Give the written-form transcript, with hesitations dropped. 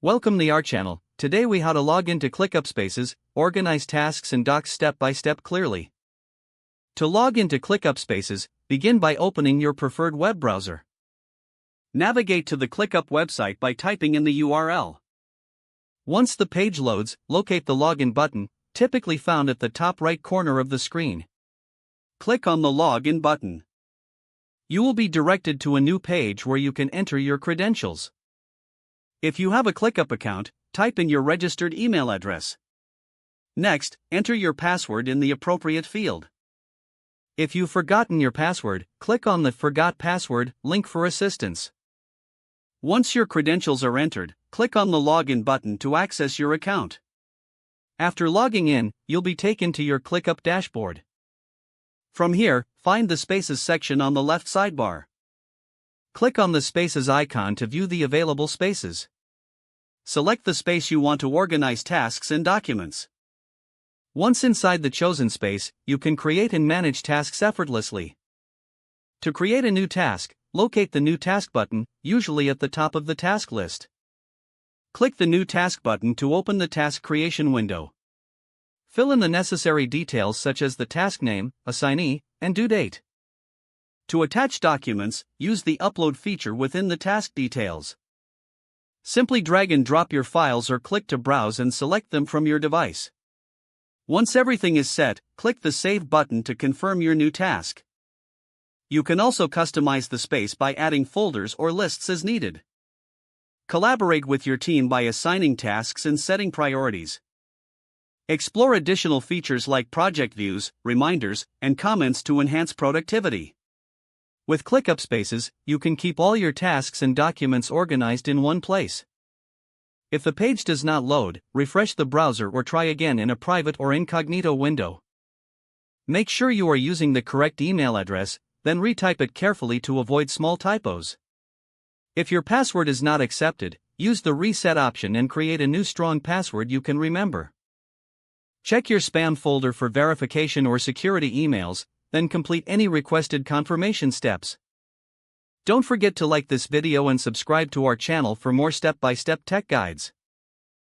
Welcome to our channel. Today we how to log into ClickUp Spaces, organize tasks and docs step by step clearly. To log into ClickUp Spaces, begin by opening your preferred web browser. Navigate to the ClickUp website by typing in the URL. Once the page loads, locate the login button, typically found at the top right corner of the screen. Click on the login button. You will be directed to a new page where you can enter your credentials. If you have a ClickUp account, type in your registered email address. Next, enter your password in the appropriate field. If you've forgotten your password, click on the Forgot Password link for assistance. Once your credentials are entered, click on the Login button to access your account. After logging in, you'll be taken to your ClickUp dashboard. From here, find the Spaces section on the left sidebar. Click on the Spaces icon to view the available spaces. Select the space you want to organize tasks and documents. Once inside the chosen space, you can create and manage tasks effortlessly. To create a new task, locate the New Task button, usually at the top of the task list. Click the New Task button to open the task creation window. Fill in the necessary details such as the task name, assignee, and due date. To attach documents, use the Upload feature within the task details. Simply drag and drop your files or click to browse and select them from your device. Once everything is set, click the Save button to confirm your new task. You can also customize the space by adding folders or lists as needed. Collaborate with your team by assigning tasks and setting priorities. Explore additional features like project views, reminders, and comments to enhance productivity. With ClickUp Spaces, you can keep all your tasks and documents organized in one place. If the page does not load, refresh the browser or try again in a private or incognito window. Make sure you are using the correct email address, then retype it carefully to avoid small typos. If your password is not accepted, use the Reset option and create a new strong password you can remember. Check your spam folder for verification or security emails, then complete any requested confirmation steps. Don't forget to like this video and subscribe to our channel for more step-by-step tech guides.